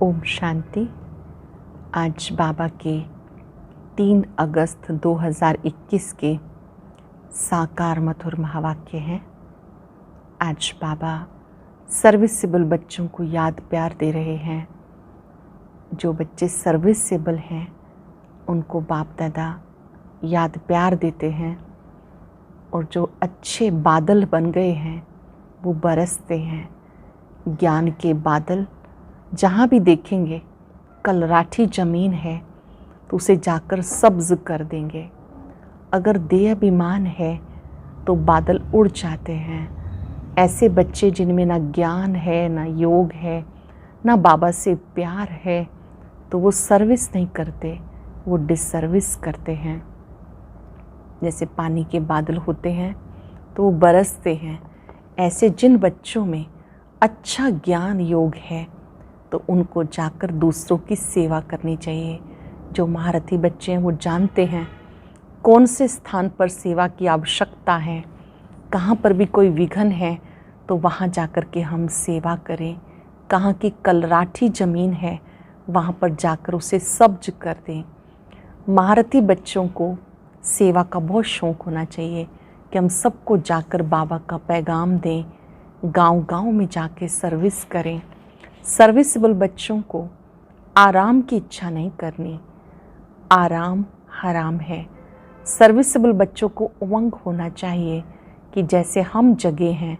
ओम शांति। आज बाबा के 3 अगस्त 2021 के साकार मधुर महावाक्य हैं। आज बाबा सर्विसेबल बच्चों को याद प्यार दे रहे हैं। जो बच्चे सर्विसेबल हैं उनको बाप दादा याद प्यार देते हैं, और जो अच्छे बादल बन गए हैं वो बरसते हैं। ज्ञान के बादल जहाँ भी देखेंगे, कलराठी ज़मीन है तो उसे जाकर सब्ज कर देंगे। अगर देह अभिमान है तो बादल उड़ जाते हैं। ऐसे बच्चे जिनमें ना ज्ञान है, ना योग है, ना बाबा से प्यार है, तो वो सर्विस नहीं करते, वो डिसर्विस करते हैं। जैसे पानी के बादल होते हैं तो वो बरसते हैं। ऐसे जिन बच्चों में अच्छा ज्ञान योग है तो उनको जाकर दूसरों की सेवा करनी चाहिए। जो महारथी बच्चे हैं वो जानते हैं कौन से स्थान पर सेवा की आवश्यकता है, कहाँ पर भी कोई विघ्न है तो वहाँ जाकर के हम सेवा करें। कहाँ की कलराठी ज़मीन है वहाँ पर जाकर उसे सब्ज कर दें। महारथी बच्चों को सेवा का बहुत शौक़ होना चाहिए कि हम सबको जाकर बाबा का पैगाम दें, गांव-गांव में जाके सर्विस करें। सर्विसेबल बच्चों को आराम की इच्छा नहीं करनी, आराम हराम है। सर्विसेबल बच्चों को उमंग होना चाहिए कि जैसे हम जगे हैं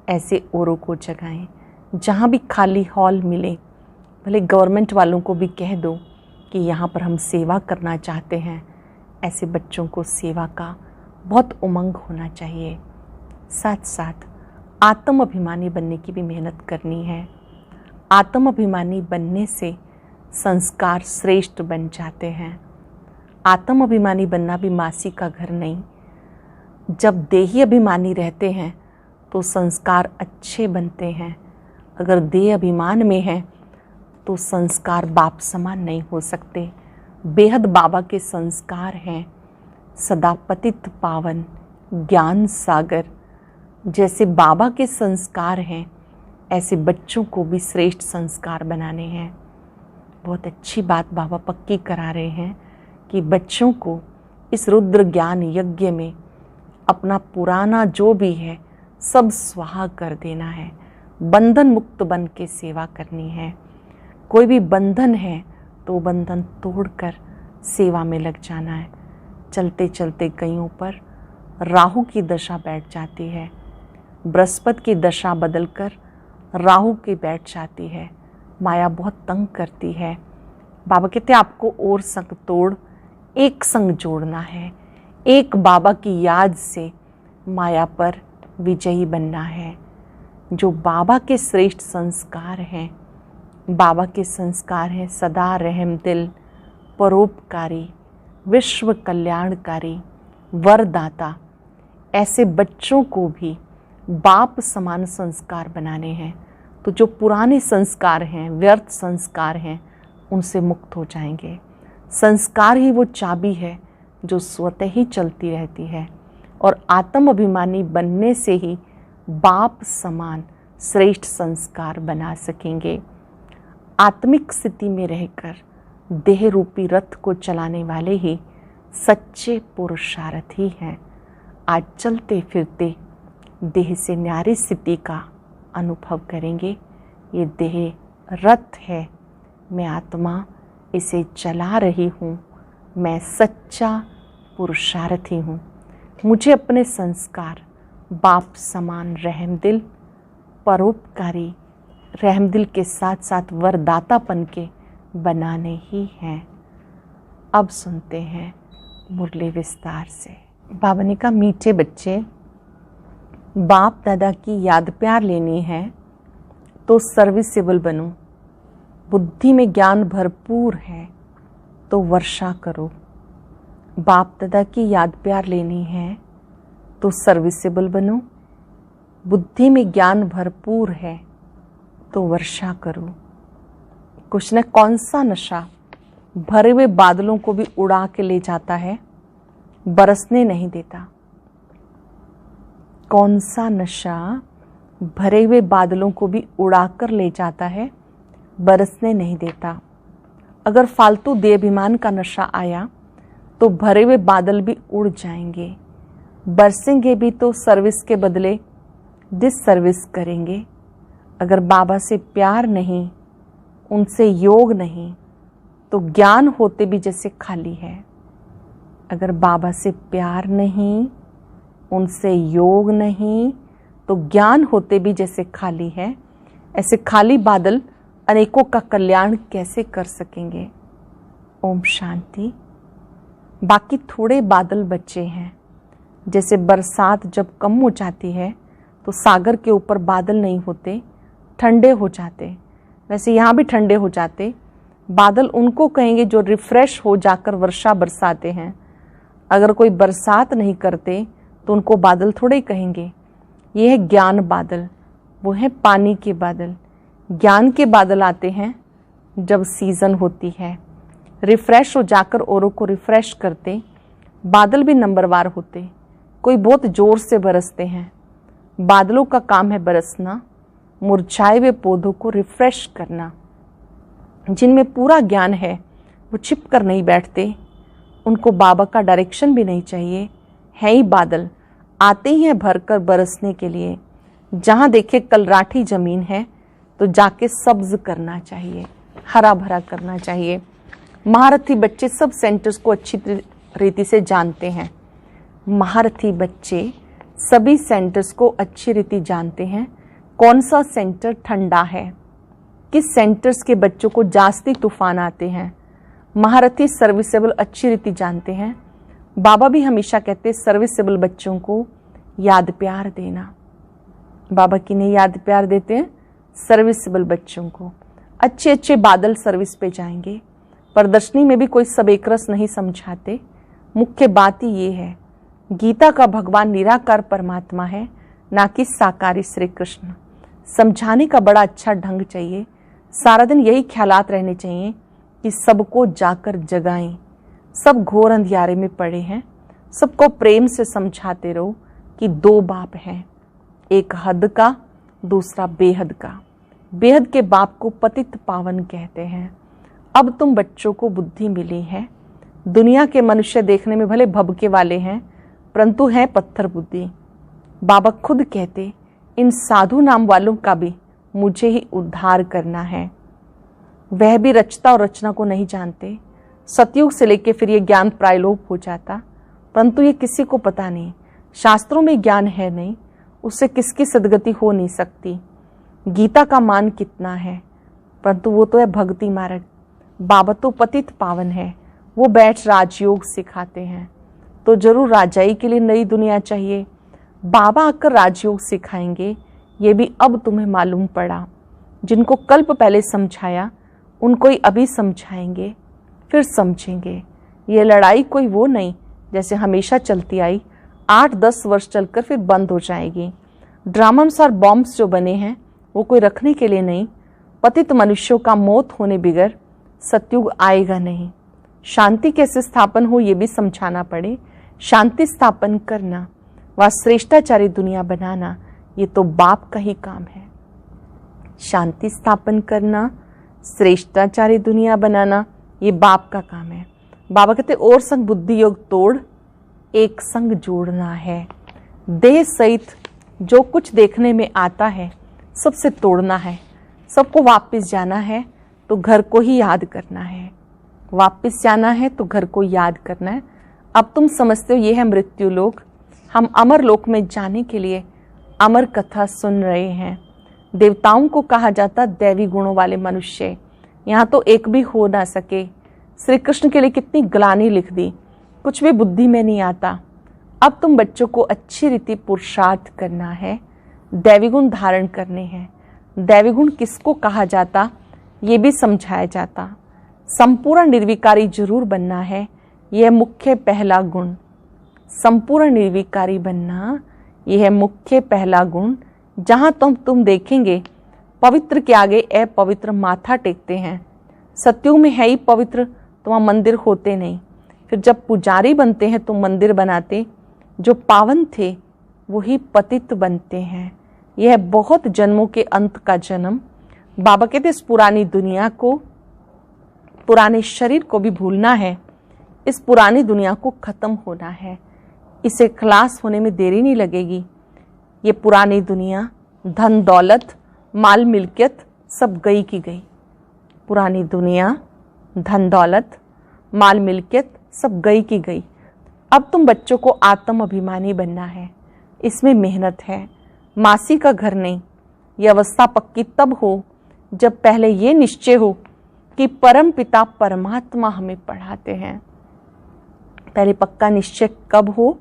ऐसे औरों को जगाएं। जहाँ भी खाली हॉल मिले, भले गवर्नमेंट वालों को भी कह दो कि यहाँ पर हम सेवा करना चाहते हैं। ऐसे बच्चों को सेवा का बहुत उमंग होना चाहिए। साथ साथ आत्म अभिमानी बनने की भी मेहनत करनी है। आत्म अभिमानी बनने से संस्कार श्रेष्ठ बन जाते हैं। आत्म अभिमानी बनना भी मासी का घर नहीं। जब देही अभिमानी रहते हैं तो संस्कार अच्छे बनते हैं। अगर देह अभिमान में है तो संस्कार बाप समान नहीं हो सकते। बेहद बाबा के संस्कार हैं। सदा पतित पावन ज्ञान सागर जैसे बाबा के संस्कार हैं, ऐसे बच्चों को भी श्रेष्ठ संस्कार बनाने हैं। बहुत अच्छी बात बाबा पक्की करा रहे हैं कि बच्चों को इस रुद्र ज्ञान यज्ञ में अपना पुराना जो भी है सब स्वाहा कर देना है। बंधन मुक्त बन के सेवा करनी है। कोई भी बंधन है तो बंधन तोड़कर सेवा में लग जाना है। चलते चलते कईयों पर राहु की दशा बैठ जाती है। बृहस्पति की दशा बदलकर राहु की बैठ जाती है। माया बहुत तंग करती है। बाबा कहते हैं आपको और संग तोड़ एक संग जोड़ना है। एक बाबा की याद से माया पर विजयी बनना है। जो बाबा के श्रेष्ठ संस्कार हैं, बाबा के संस्कार हैं सदा रहम दिल, परोपकारी, विश्व कल्याणकारी, वरदाता। ऐसे बच्चों को भी बाप समान संस्कार बनाने हैं। तो जो पुराने संस्कार हैं, व्यर्थ संस्कार हैं, उनसे मुक्त हो जाएंगे। संस्कार ही वो चाबी है जो स्वतः ही चलती रहती है, और आत्म अभिमानी बनने से ही बाप समान श्रेष्ठ संस्कार बना सकेंगे। आत्मिक स्थिति में रहकर देह रूपी रथ को चलाने वाले ही सच्चे पुरुषार्थी हैं। आज चलते फिरते देह से न्यारी स्थिति का अनुभव करेंगे। ये देह रथ है, मैं आत्मा इसे चला रही हूँ। मैं सच्चा पुरुषार्थी हूँ। मुझे अपने संस्कार बाप समान रहमदिल, परोपकारी, रहमदिल के साथ साथ वरदातापन के बनाने ही हैं। अब सुनते हैं मुरली विस्तार से। बाबा ने कहा, मीठे बच्चे, बाप दादा की याद प्यार लेनी है तो सर्विसेबल बनो। बुद्धि में ज्ञान भरपूर है तो वर्षा करो। बाप दादा की याद प्यार लेनी है तो सर्विसेबल बनो। बुद्धि में ज्ञान भरपूर है तो वर्षा करो। कुछ न कौन सा नशा भरे हुए बादलों को भी उड़ा के ले जाता है, बरसने नहीं देता। कौन सा नशा भरे हुए बादलों को भी उड़ाकर ले जाता है, बरसने नहीं देता। अगर फालतू देहाभिमान का नशा आया तो भरे हुए बादल भी उड़ जाएंगे। बरसेंगे भी तो सर्विस के बदले डिस सर्विस करेंगे। अगर बाबा से प्यार नहीं, उनसे योग नहीं, तो ज्ञान होते भी जैसे खाली है। अगर बाबा से प्यार नहीं, उनसे योग नहीं, तो ज्ञान होते भी जैसे खाली है। ऐसे खाली बादल अनेकों का कल्याण कैसे कर सकेंगे। ओम शांति। बाकी थोड़े बादल बचे हैं। जैसे बरसात जब कम हो जाती है तो सागर के ऊपर बादल नहीं होते, ठंडे हो जाते, वैसे यहाँ भी ठंडे हो जाते। बादल उनको कहेंगे जो रिफ्रेश हो जाकर वर्षा बरसाते हैं। अगर कोई बरसात नहीं करते तो उनको बादल थोड़े कहेंगे। ये है ज्ञान बादल, वो है पानी के बादल। ज्ञान के बादल आते हैं जब सीजन होती है, रिफ्रेश हो जाकर औरों को रिफ्रेश करते। बादल भी नंबरवार होते, कोई बहुत जोर से बरसते हैं। बादलों का काम है बरसना, मुरझाए हुए पौधों को रिफ्रेश करना। जिनमें पूरा ज्ञान है वो छिप कर नहीं बैठते, उनको बाबा का डायरेक्शन भी नहीं चाहिए। है ही बादल, आते ही हैं भरकर बरसने के लिए। जहाँ देखे कलराठी जमीन है तो जाके सब्ज करना चाहिए, हरा भरा करना चाहिए। महारथी बच्चे सब सेंटर्स को अच्छी रीति से जानते हैं। महारथी बच्चे सभी सेंटर्स को अच्छी रीति जानते हैं। कौन सा सेंटर ठंडा है, किस सेंटर्स के बच्चों को जास्ती तूफान आते हैं। महारथी सर्विसेबल अच्छी रीति जानते हैं। बाबा भी हमेशा कहते सर्विसेबल बच्चों को याद प्यार देना। बाबा की नहीं याद प्यार देते हैं, सर्विसेबल बच्चों को। अच्छे अच्छे बादल सर्विस पे जाएंगे। प्रदर्शनी में भी कोई सब एक रस नहीं समझाते। मुख्य बात ही ये है, गीता का भगवान निराकार परमात्मा है, ना कि साकारी श्री कृष्ण। समझाने का बड़ा अच्छा ढंग चाहिए। सारा दिन यही ख्यालात रहने चाहिए कि सबको जाकर जगाएं। सब घोर अंधियारे में पड़े हैं, सबको प्रेम से समझाते रहो कि दो बाप हैं, एक हद का, दूसरा बेहद का। बेहद के बाप को पतित पावन कहते हैं। अब तुम बच्चों को बुद्धि मिली है। दुनिया के मनुष्य देखने में भले भभके वाले हैं, परंतु हैं पत्थर बुद्धि। बाबा खुद कहते इन साधु नाम वालों का भी मुझे ही उद्धार करना है। वह भी रचता और रचना को नहीं जानते। सतयुग से लेके फिर ये ज्ञान प्रायलोप हो जाता, परंतु ये किसी को पता नहीं। शास्त्रों में ज्ञान है नहीं, उससे किसकी सदगति हो नहीं सकती। गीता का मान कितना है, परंतु वो तो है भक्ति मार्ग। बाबा तो पतित पावन है, वो बैठ राजयोग सिखाते हैं। तो जरूर राजाई के लिए नई दुनिया चाहिए। बाबा आकर राजयोग सिखाएंगे, ये भी अब तुम्हें मालूम पड़ा। जिनको कल्प पहले समझाया उनको ही अभी समझाएंगे, फिर समझेंगे। ये लड़ाई कोई वो नहीं जैसे हमेशा चलती आई, 8-10 वर्ष चलकर फिर बंद हो जाएगी। ड्रामानुसार बॉम्ब्स जो बने हैं वो कोई रखने के लिए नहीं। पतित मनुष्यों का मौत होने बिगर सतयुग आएगा नहीं। शांति कैसे स्थापन हो ये भी समझाना पड़े। शांति स्थापन करना व श्रेष्ठाचारी दुनिया बनाना ये तो बाप का ही काम है। शांति स्थापन करना, श्रेष्ठाचारी दुनिया बनाना ये बाप का काम है। बाबा कहते और संग बुद्धि योग तोड़, एक संग जोड़ना है। देह सहित जो कुछ देखने में आता है सबसे तोड़ना है। सबको वापस जाना है तो घर को ही याद करना है। वापस जाना है तो घर को याद करना है। अब तुम समझते हो ये है मृत्यु लोक। हम अमर लोक में जाने के लिए अमर कथा सुन रहे हैं। देवताओं को कहा जाता दैवी गुणों वाले मनुष्य, यहाँ तो एक भी हो ना सके। श्री कृष्ण के लिए कितनी ग्लानि लिख दी, कुछ भी बुद्धि में नहीं आता। अब तुम बच्चों को अच्छी रीति पुरुषार्थ करना है, दैवी गुण धारण करने हैं। दैवी गुण किसको कहा जाता ये भी समझाया जाता। संपूर्ण निर्विकारी जरूर बनना है, यह मुख्य पहला गुण। संपूर्ण निर्विकारी बनना यह है मुख्य पहला गुण। जहाँ तुम देखेंगे पवित्र के आगे अपवित्र माथा टेकते हैं। सत्युग में है ही पवित्र तो वहाँ मंदिर होते नहीं। फिर जब पुजारी बनते हैं तो मंदिर बनाते। जो पावन थे वही पतित बनते हैं। यह बहुत जन्मों के अंत का जन्म। बाबा कहते इस पुरानी दुनिया को, पुराने शरीर को भी भूलना है, इस पुरानी दुनिया को खत्म होना है, इसे खलास होने में देरी नहीं लगेगी। ये पुरानी दुनिया, धन दौलत, माल मिल्कियत सब गई की गई। पुरानी दुनिया, धन दौलत, माल मिल्कियत सब गई की गई। अब तुम बच्चों को आत्म अभिमानी बनना है, इसमें मेहनत है, मासी का घर नहीं। ये अवस्था पक्की तब हो जब पहले ये निश्चय हो कि परम पिता परमात्मा हमें पढ़ाते हैं। पहले पक्का निश्चय कब हो?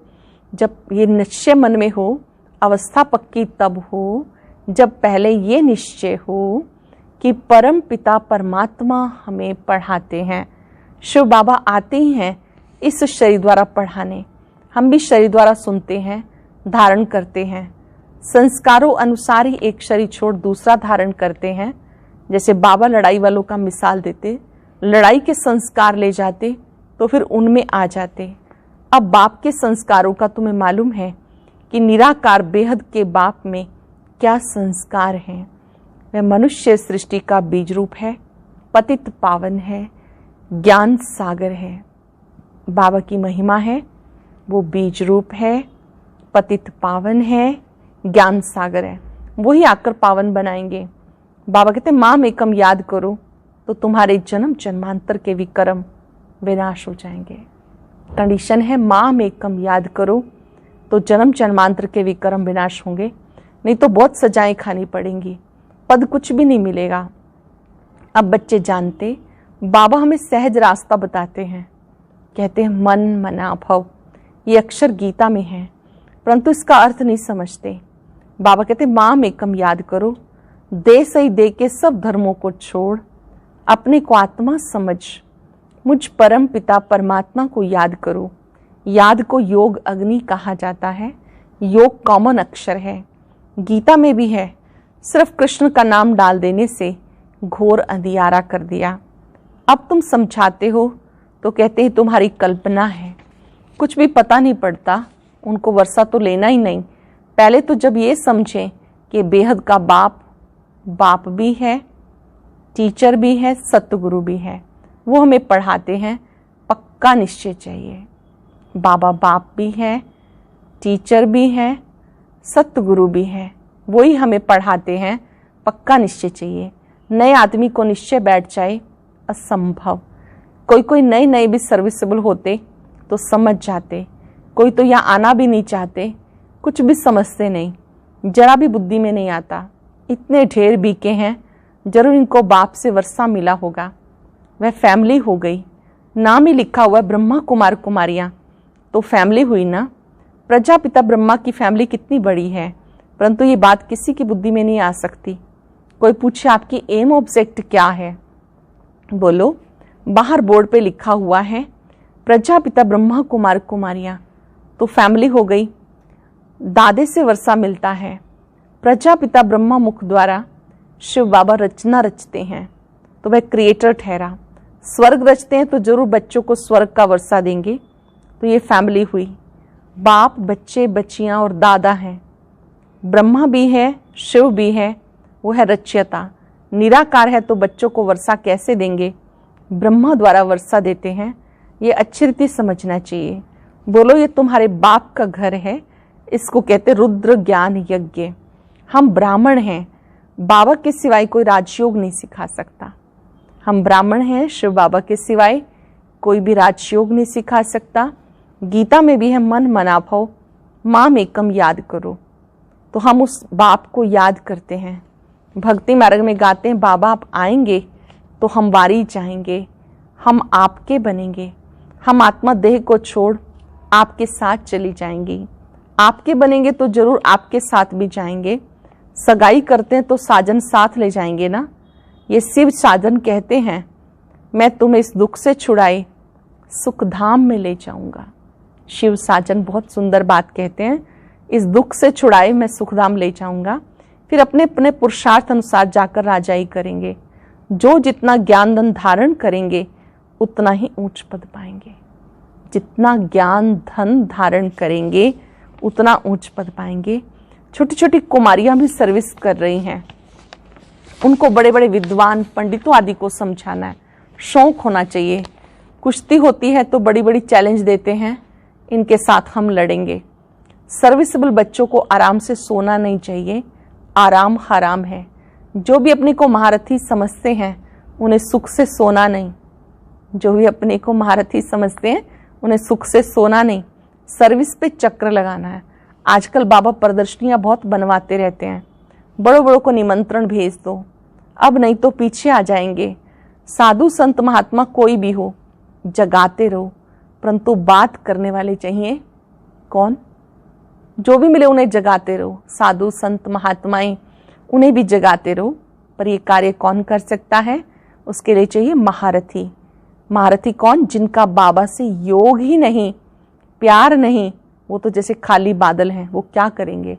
जब ये निश्चय मन में हो। अवस्था पक्की तब हो जब पहले ये निश्चय हो कि परम पिता परमात्मा हमें पढ़ाते हैं। शिव बाबा आते ही हैं इस शरीर द्वारा पढ़ाने, हम भी शरीर द्वारा सुनते हैं, धारण करते हैं। संस्कारों अनुसार ही एक शरीर छोड़ दूसरा धारण करते हैं। जैसे बाबा लड़ाई वालों का मिसाल देते, लड़ाई के संस्कार ले जाते तो फिर उनमें आ जाते। अब बाप के संस्कारों का तुम्हें मालूम है कि निराकार बेहद के बाप में क्या संस्कार हैं। वह मनुष्य सृष्टि का बीज रूप है, पतित पावन है, ज्ञान सागर है। बाबा की महिमा है, वो बीज रूप है, पतित पावन है, ज्ञान सागर है। वही आकर पावन बनाएंगे। बाबा कहते माम एकम याद करो तो तुम्हारे जन्म जन्मांतर के विक्रम विनाश हो जाएंगे। कंडीशन है माम एकम याद करो तो जन्म जन्मांतर के विक्रम विनाश होंगे, नहीं तो बहुत सजाएं खानी पड़ेंगी, पद कुछ भी नहीं मिलेगा। अब बच्चे जानते, बाबा हमें सहज रास्ता बताते हैं। कहते हैं मन मना भव, ये अक्षर गीता में है, परंतु इसका अर्थ नहीं समझते। बाबा कहते माम एकम याद करो, दे सही दे के सब धर्मों को छोड़, अपने को आत्मा समझ, मुझ परम पिता परमात्मा को याद करो। याद को योग अग्नि कहा जाता है। योग कॉमन अक्षर है, गीता में भी है। सिर्फ कृष्ण का नाम डाल देने से घोर अंधियारा कर दिया। अब तुम समझाते हो तो कहते हैं तुम्हारी कल्पना है, कुछ भी पता नहीं पड़ता। उनको वर्षा तो लेना ही नहीं। पहले तो जब ये समझें कि बेहद का बाप बाप भी है, टीचर भी है, सतगुरु भी है, वो हमें पढ़ाते हैं। पक्का निश्चय चाहिए, बाबा बाप भी है, टीचर भी है, सतगुरु भी है, वही हमें पढ़ाते हैं। पक्का निश्चय चाहिए। नए आदमी को निश्चय बैठ जाए असंभव। कोई नए नए भी सर्विसेबल होते तो समझ जाते, कोई तो यहाँ आना भी नहीं चाहते, कुछ भी समझते नहीं, जरा भी बुद्धि में नहीं आता। इतने ढेर बीके हैं, जरूर इनको बाप से वर्षा मिला होगा। वह फैमिली हो गई, नाम ही लिखा हुआ ब्रह्मा कुमार कुमारियाँ, तो फैमिली हुई ना। प्रजापिता ब्रह्मा की फैमिली कितनी बड़ी है, परंतु ये बात किसी की बुद्धि में नहीं आ सकती। कोई पूछे आपकी एम ऑब्जेक्ट क्या है, बोलो बाहर बोर्ड पे लिखा हुआ है प्रजापिता ब्रह्मा कुमार कुमारियाँ, तो फैमिली हो गई। दादे से वर्षा मिलता है। प्रजापिता ब्रह्मा मुख द्वारा शिव बाबा रचना रचते हैं, तो वह क्रिएटर ठहरा। स्वर्ग रचते हैं तो जरूर बच्चों को स्वर्ग का वर्षा देंगे, तो ये फैमिली हुई। बाप बच्चे बच्चियाँ और दादा हैं। ब्रह्मा भी है, शिव भी है, वो है रचयिता। निराकार है तो बच्चों को वर्षा कैसे देंगे? ब्रह्मा द्वारा वर्षा देते हैं। ये अच्छी रीति समझना चाहिए। बोलो ये तुम्हारे बाप का घर है, इसको कहते रुद्र ज्ञान यज्ञ। हम ब्राह्मण हैं, बाबा के सिवाय कोई राजयोग नहीं सिखा सकता। हम ब्राह्मण हैं, शिव बाबा के सिवाय कोई भी राजयोग नहीं सिखा सकता। गीता में भी है मन मना भव, माम एकम याद करो, तो हम उस बाप को याद करते हैं। भक्ति मार्ग में गाते हैं बाबा आप आएंगे तो हम वारी जाएंगे, हम आपके बनेंगे, हम आत्मा देह को छोड़ आपके साथ चली जाएंगी। आपके बनेंगे तो जरूर आपके साथ भी जाएंगे। सगाई करते हैं तो साजन साथ ले जाएंगे ना। ये शिव साजन कहते हैं मैं तुम्हें इस दुख से छुड़ाए सुख धाम में ले जाऊंगा। शिव साजन बहुत सुंदर बात कहते हैं, इस दुख से छुड़ाए मैं सुखधाम ले जाऊंगा। फिर अपने अपने पुरुषार्थ अनुसार जाकर राजाई करेंगे। जो जितना ज्ञान धन धारण करेंगे उतना ही ऊंच पद पाएंगे। जितना ज्ञान धन धारण करेंगे उतना ऊंच पद पाएंगे। छोटी छोटी कुमारियां भी सर्विस कर रही हैं। उनको बड़े बड़े विद्वान पंडितों आदि को समझाना है। शौक होना चाहिए। कुश्ती होती है तो बड़ी बड़ी चैलेंज देते हैं, इनके साथ हम लड़ेंगे। सर्विसेबल बच्चों को आराम से सोना नहीं चाहिए, आराम हराम है। जो भी अपने को महारथी समझते हैं उन्हें सुख से सोना नहीं, जो भी अपने को महारथी समझते हैं उन्हें सुख से सोना नहीं, सर्विस पे चक्र लगाना है। आजकल बाबा प्रदर्शनियां बहुत बनवाते रहते हैं, बड़ों बड़ों को निमंत्रण भेज दो, अब नहीं तो पीछे आ जाएंगे। साधु संत महात्मा कोई भी हो, जगाते रहो, परंतु बात करने वाले चाहिए कौन? जो भी मिले उन्हें जगाते रहो। साधु संत महात्माएं, उन्हें भी जगाते रहो, पर ये कार्य कौन कर सकता है? उसके लिए चाहिए महारथी। महारथी कौन? जिनका बाबा से योग ही नहीं, प्यार नहीं, वो तो जैसे खाली बादल हैं, वो क्या करेंगे?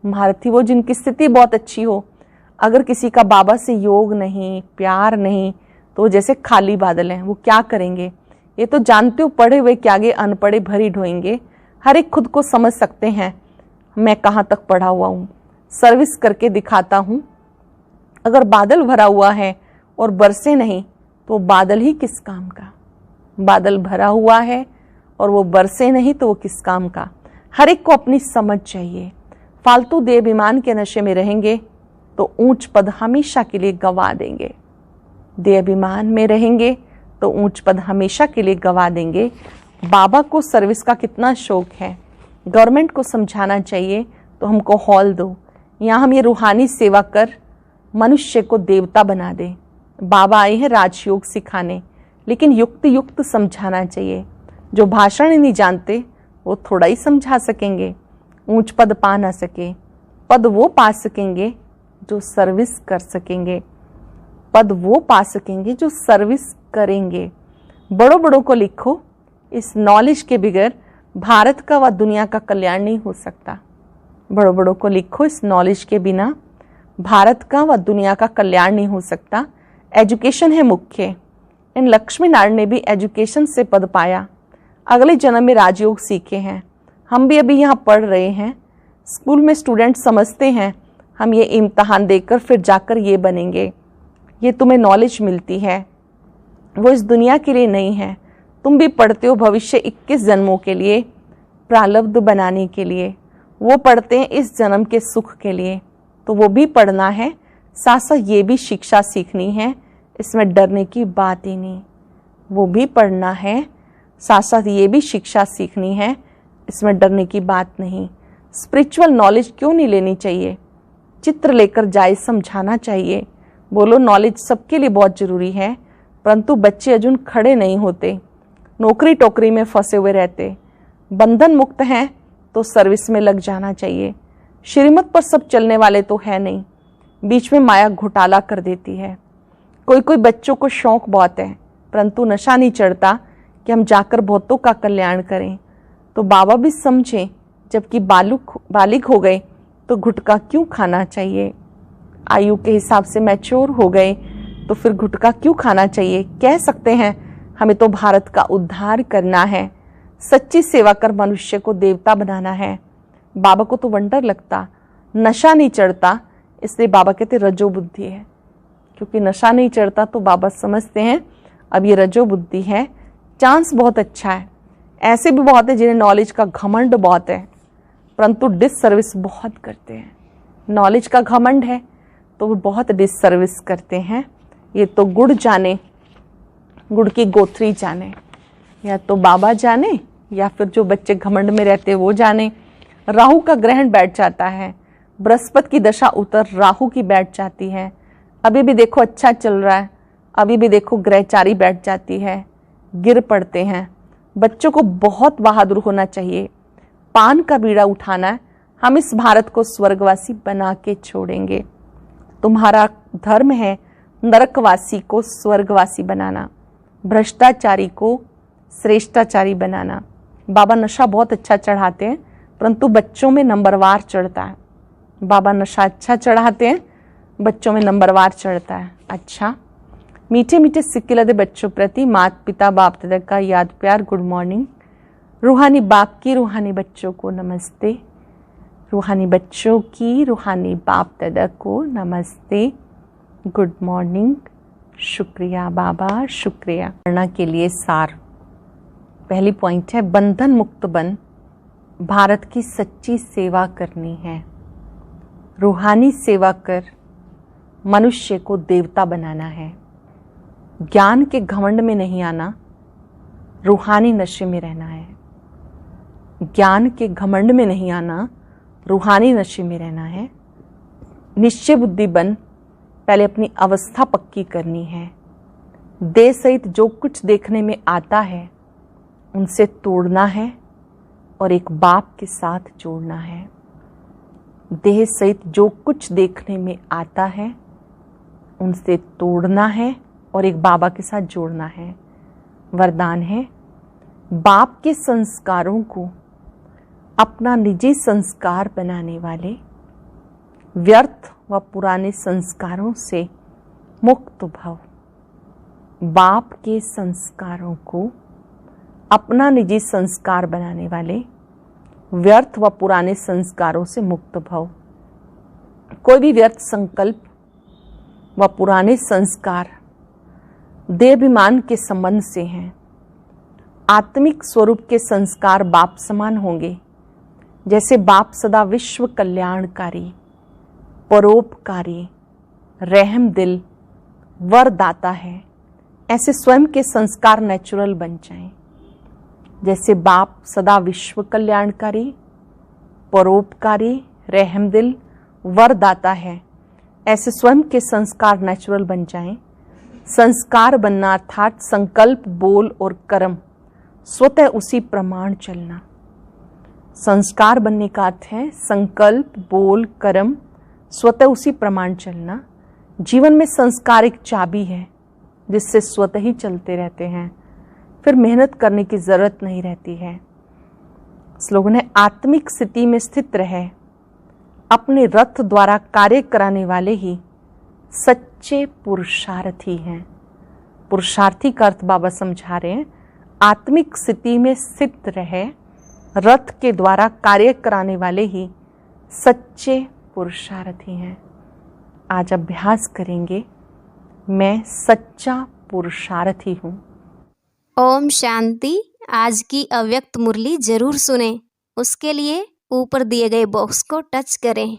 महारथी वो जिनकी स्थिति बहुत अच्छी हो, अगर किसी का बाबा से योग नहीं, प्यार नहीं, तो जैसे खाली बादल हैं, वो क्या करेंगे? ये तो जानते हो, पढ़े हुए के आगे अनपढ़े भरी ढोएंगे। हर एक खुद को समझ सकते हैं, मैं कहाँ तक पढ़ा हुआ हूँ, सर्विस करके दिखाता हूँ। अगर बादल भरा हुआ है और बरसे नहीं तो बादल ही किस काम का? बादल भरा हुआ है और वो बरसे नहीं तो वो किस काम का? हर एक को अपनी समझ चाहिए। फालतू देहाभिमान के नशे में रहेंगे तो ऊंच पद हमेशा के लिए गवा देंगे। देहाभिमान में रहेंगे तो ऊंच पद हमेशा के लिए गवा देंगे। बाबा को सर्विस का कितना शौक है, गवर्नमेंट को समझाना चाहिए तो हमको हॉल दो, यहाँ हम ये रूहानी सेवा कर मनुष्य को देवता बना दें। बाबा आए हैं राजयोग सिखाने, लेकिन युक्त युक्त समझाना चाहिए। जो भाषण ही नहीं जानते वो थोड़ा ही समझा सकेंगे। ऊंच पद पा ना सके, पद वो पा सकेंगे जो सर्विस कर सकेंगे। पद वो पा सकेंगे जो सर्विस करेंगे। बड़ों बड़ों को लिखो, इस नॉलेज के बगैर भारत का व दुनिया का कल्याण नहीं हो सकता। बड़ों बड़ों को लिखो, इस नॉलेज के बिना भारत का व दुनिया का कल्याण नहीं हो सकता। एजुकेशन है मुख्य। इन लक्ष्मी नारायण ने भी एजुकेशन से पद पाया, अगले जन्म में राजयोग सीखे हैं। हम भी अभी यहाँ पढ़ रहे हैं। स्कूल में स्टूडेंट समझते हैं हम ये इम्तहान देकर फिर जाकर ये बनेंगे। ये तुम्हें नॉलेज मिलती है, वो इस दुनिया के लिए नहीं है। तुम भी पढ़ते हो भविष्य 21 जन्मों के लिए, प्रारब्ध बनाने के लिए। वो पढ़ते हैं इस जन्म के सुख के लिए, तो वो भी पढ़ना है। साथ साथ ये भी शिक्षा सीखनी है, इसमें डरने की बात ही नहीं। वो भी पढ़ना है, साथ साथ ये भी शिक्षा सीखनी है, इसमें डरने की बात नहीं। स्पिरिचुअल नॉलेज क्यों नहीं लेनी चाहिए? चित्र लेकर जाए, समझाना चाहिए। बोलो नॉलेज सबके लिए बहुत जरूरी है, परंतु बच्चे अजून खड़े नहीं होते, नौकरी टोकरी में फंसे हुए रहते। बंधन मुक्त हैं तो सर्विस में लग जाना चाहिए। श्रीमत पर सब चलने वाले तो है नहीं, बीच में माया घोटाला कर देती है। कोई कोई बच्चों को शौक बहुत है, परंतु नशा नहीं चढ़ता कि हम जाकर बहुतों का कल्याण करें। तो बाबा भी समझे, जबकि बालिग हो गए तो गुटखा क्यों खाना चाहिए? आयु के हिसाब से मैच्योर हो गए तो फिर गुटखा क्यों खाना चाहिए? कह सकते हैं हमें तो भारत का उद्धार करना है, सच्ची सेवा कर मनुष्य को देवता बनाना है। बाबा को तो वंडर लगता, नशा नहीं चढ़ता, इसलिए बाबा कहते रजो बुद्धि है। क्योंकि नशा नहीं चढ़ता तो बाबा समझते हैं अब ये रजो बुद्धि है। चांस बहुत अच्छा है, ऐसे भी बहुत है जिन्हें नॉलेज का घमंड बहुत है, परंतु डिससर्विस बहुत करते हैं। नॉलेज का घमंड है तो वो बहुत डिससर्विस करते हैं। ये तो गुड़ जाने, गुड़ की गोथरी जाने, या तो बाबा जाने या फिर जो बच्चे घमंड में रहते हैं वो जाने। राहु का ग्रहण बैठ जाता है, बृहस्पति की दशा उतर राहु की बैठ जाती है। अभी भी देखो अच्छा चल रहा है, अभी भी देखो ग्रहचारी बैठ जाती है, गिर पड़ते हैं। बच्चों को बहुत बहादुर होना चाहिए। पान का बीड़ा उठाना है, हम इस भारत को स्वर्गवासी बना के छोड़ेंगे। तुम्हारा धर्म है नरकवासी को स्वर्गवासी बनाना, भ्रष्टाचारी को श्रेष्ठाचारी बनाना। बाबा नशा बहुत अच्छा चढ़ाते हैं, परंतु बच्चों में नंबरवार चढ़ता है। बाबा नशा अच्छा चढ़ाते हैं, बच्चों में नंबरवार चढ़ता है। अच्छा, मीठे मीठे सिक्के लदे बच्चों प्रति माता पिता बाप दादा का याद प्यार गुड मॉर्निंग। रूहानी बाप की रूहानी बच्चों को नमस्ते। रूहानी बच्चों की रूहानी बाप दादा को नमस्ते। Good morning. शुक्रिया बाबा, शुक्रिया। प्रेरणा के लिए सार। पहली पॉइंट है, बंधन मुक्त बन भारत की सच्ची सेवा करनी है। रूहानी सेवा कर मनुष्य को देवता बनाना है। ज्ञान के घमंड में नहीं आना, रूहानी नशे में रहना है। ज्ञान के घमंड में नहीं आना, रूहानी नशे में रहना है। निश्चय बुद्धि बन पहले अपनी अवस्था पक्की करनी है। देह सहित जो कुछ देखने में आता है उनसे तोड़ना है और एक बाप के साथ जोड़ना है। देह सहित जो कुछ देखने में आता है उनसे तोड़ना है और एक बाबा के साथ जोड़ना है। वरदान है, बाप के संस्कारों को अपना निजी संस्कार बनाने वाले, व्यर्थ व पुराने संस्कारों से मुक्त भव। बाप के संस्कारों को अपना निजी संस्कार बनाने वाले, व्यर्थ व पुराने संस्कारों से मुक्त भव। कोई भी व्यर्थ संकल्प व पुराने संस्कार देहाभिमान के संबंध से हैं। आत्मिक स्वरूप के संस्कार बाप समान होंगे। जैसे बाप सदा विश्व कल्याणकारी, परोपकारी, रहम दिल, वरदाता है, ऐसे स्वयं के संस्कार नेचुरल बन जाएं। जैसे बाप सदा विश्व कल्याणकारी, परोपकारी, रहम दिल, वरदाता है, ऐसे स्वयं के संस्कार नेचुरल बन जाएं। संस्कार बनना अर्थात संकल्प, बोल और कर्म स्वतः उसी प्रमाण चलना। संस्कार बनने का अर्थ है संकल्प, बोल, कर्म स्वतः उसी प्रमाण चलना। जीवन में संस्कार एक चाबी है जिससे स्वतः ही चलते रहते हैं, फिर मेहनत करने की जरूरत नहीं रहती है। स्लोगन है, आत्मिक स्थिति में स्थित रहे अपने रथ द्वारा कार्य कराने वाले ही सच्चे पुरुषार्थी हैं। पुरुषार्थी का अर्थ बाबा समझा रहे हैं, आत्मिक स्थिति में स्थित रहे रथ के द्वारा कार्य कराने वाले ही सच्चे पुरुषार्थी हैं। आज अभ्यास करेंगे, मैं सच्चा पुरुषार्थी हूँ। ओम शांति। आज की अव्यक्त मुरली जरूर सुने। उसके लिए ऊपर दिए गए बॉक्स को टच करें।